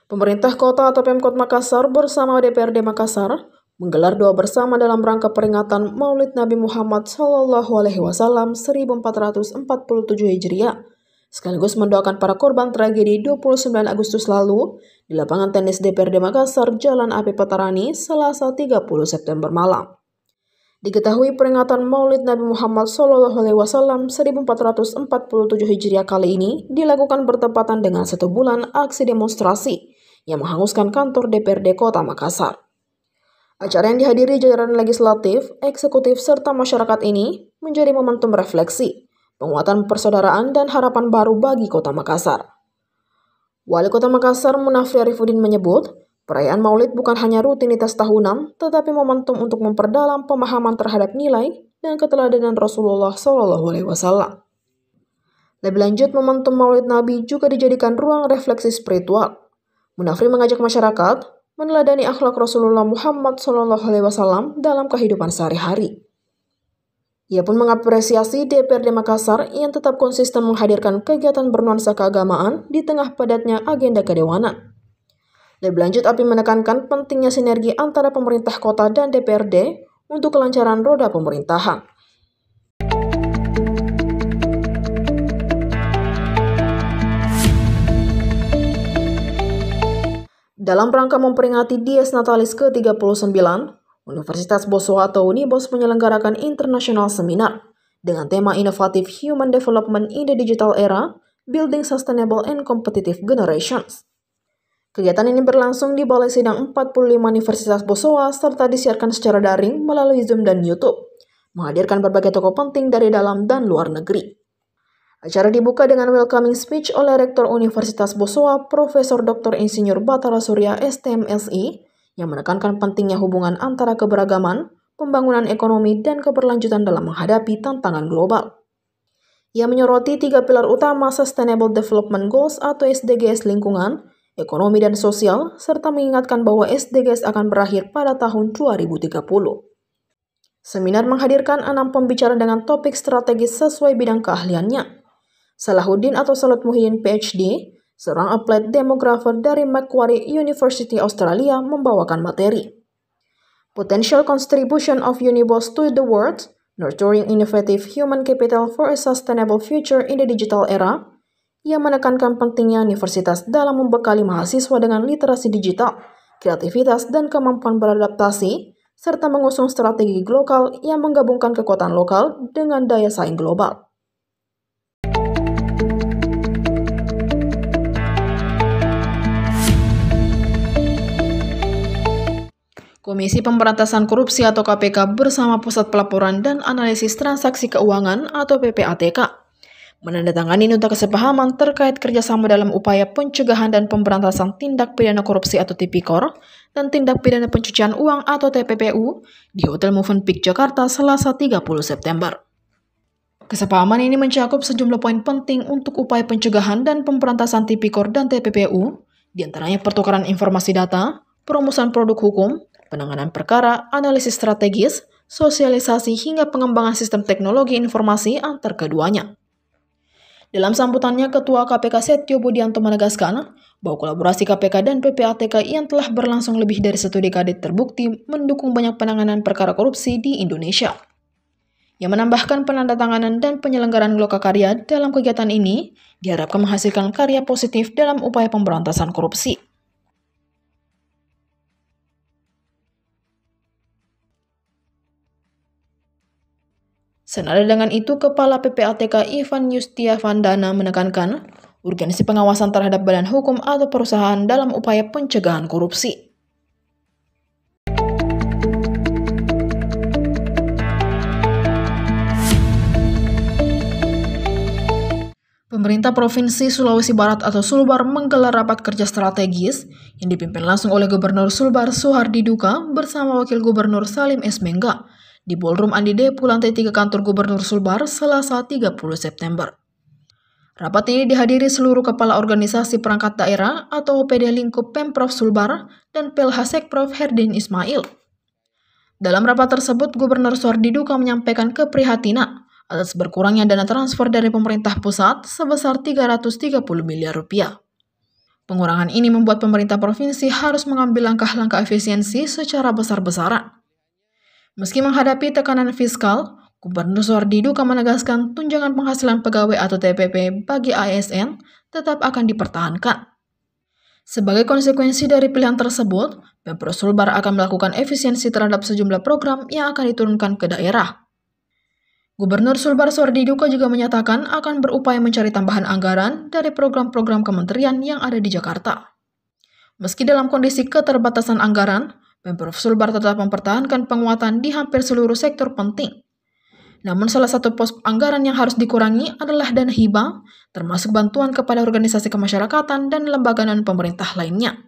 Pemerintah Kota atau Pemkot Makassar bersama DPRD Makassar menggelar doa bersama dalam rangka peringatan Maulid Nabi Muhammad SAW 1447 Hijriah, sekaligus mendoakan para korban tragedi 29 Agustus lalu di lapangan tenis DPRD Makassar, Jalan AP Petarani, Selasa 30 September malam. Diketahui peringatan Maulid Nabi Muhammad SAW 1447 Hijriah kali ini dilakukan bertepatan dengan 1 bulan aksi demonstrasi yang menghanguskan kantor DPRD Kota Makassar. Acara yang dihadiri jajaran legislatif, eksekutif, serta masyarakat ini menjadi momentum refleksi, penguatan persaudaraan dan harapan baru bagi Kota Makassar. Wali Kota Makassar Munafri Arifudin menyebut, perayaan Maulid bukan hanya rutinitas tahunan, tetapi momentum untuk memperdalam pemahaman terhadap nilai dan keteladanan Rasulullah SAW. Lebih lanjut, momentum Maulid Nabi juga dijadikan ruang refleksi spiritual. Munafri mengajak masyarakat meneladani akhlak Rasulullah Muhammad SAW dalam kehidupan sehari-hari. Ia pun mengapresiasi DPRD Makassar yang tetap konsisten menghadirkan kegiatan bernuansa keagamaan di tengah padatnya agenda kedewanan. Lebih lanjut, Api menekankan pentingnya sinergi antara pemerintah kota dan DPRD untuk kelancaran roda pemerintahan. Dalam rangka memperingati Dies Natalis ke-39, Universitas Bosowa atau Unibos menyelenggarakan International Seminar dengan tema inovatif Human Development in the Digital Era, Building Sustainable and Competitive Generations. Kegiatan ini berlangsung di Balai Sidang 45 Universitas Bosowa serta disiarkan secara daring melalui Zoom dan YouTube, menghadirkan berbagai tokoh penting dari dalam dan luar negeri. Acara dibuka dengan welcoming speech oleh Rektor Universitas Bosowa, Profesor Dr. Insinyur Batara Surya STMSI, yang menekankan pentingnya hubungan antara keberagaman, pembangunan ekonomi, dan keberlanjutan dalam menghadapi tantangan global. Ia menyoroti 3 pilar utama Sustainable Development Goals atau SDGs lingkungan, ekonomi, dan sosial, serta mengingatkan bahwa SDGs akan berakhir pada tahun 2030. Seminar menghadirkan 6 pembicara dengan topik strategis sesuai bidang keahliannya. Salahuddin atau Salut Muhyiddin PhD, seorang applied demographer dari Macquarie University Australia, membawakan materi Potential Contribution of Unibos to the World, Nurturing Innovative Human Capital for a Sustainable Future in the Digital Era. Ia menekankan pentingnya universitas dalam membekali mahasiswa dengan literasi digital, kreativitas, dan kemampuan beradaptasi, serta mengusung strategi lokal yang menggabungkan kekuatan lokal dengan daya saing global. Komisi Pemberantasan Korupsi atau KPK bersama Pusat Pelaporan dan Analisis Transaksi Keuangan atau PPATK menandatangani nota kesepahaman terkait kerjasama dalam upaya pencegahan dan pemberantasan tindak pidana korupsi atau Tipikor dan tindak pidana pencucian uang atau TPPU di Hotel Movenpick Jakarta Selasa 30 September. Kesepahaman ini mencakup sejumlah poin penting untuk upaya pencegahan dan pemberantasan Tipikor dan TPPU, diantaranya pertukaran informasi data, perumusan produk hukum, penanganan perkara, analisis strategis, sosialisasi, hingga pengembangan sistem teknologi informasi antar keduanya. Dalam sambutannya, Ketua KPK Setio Budianto menegaskan bahwa kolaborasi KPK dan PPATK yang telah berlangsung lebih dari 1 dekade terbukti mendukung banyak penanganan perkara korupsi di Indonesia. Yang menambahkan penandatanganan dan penyelenggaraan lokakarya dalam kegiatan ini diharapkan menghasilkan karya positif dalam upaya pemberantasan korupsi. Senada dengan itu, Kepala PPATK Ivan Yustiavandana menekankan urgensi pengawasan terhadap badan hukum atau perusahaan dalam upaya pencegahan korupsi. Pemerintah Provinsi Sulawesi Barat atau Sulbar menggelar rapat kerja strategis yang dipimpin langsung oleh Gubernur Sulbar Suhardi Duka bersama Wakil Gubernur Salim S. Mengga di Ballroom Andi Depu lantai 3 kantor Gubernur Sulbar Selasa 30 September. Rapat ini dihadiri seluruh kepala organisasi perangkat daerah atau OPD lingkup Pemprov Sulbar dan PLH Sekprov Herdin Ismail. Dalam rapat tersebut, Gubernur Suhardi Duka menyampaikan keprihatinan atas berkurangnya dana transfer dari pemerintah pusat sebesar 330 miliar rupiah. Pengurangan ini membuat pemerintah provinsi harus mengambil langkah-langkah efisiensi secara besar-besaran. Meski menghadapi tekanan fiskal, Gubernur Suhardi Duka menegaskan tunjangan penghasilan pegawai atau TPP bagi ASN tetap akan dipertahankan. Sebagai konsekuensi dari pilihan tersebut, Pemprov Sulbar akan melakukan efisiensi terhadap sejumlah program yang akan diturunkan ke daerah. Gubernur Sulbar Suhardi Duka juga menyatakan akan berupaya mencari tambahan anggaran dari program-program kementerian yang ada di Jakarta. Meski dalam kondisi keterbatasan anggaran, Pemprov Sulbar tetap mempertahankan penguatan di hampir seluruh sektor penting. Namun salah satu pos anggaran yang harus dikurangi adalah dana hibah, termasuk bantuan kepada organisasi kemasyarakatan dan lembaga non-pemerintah lainnya.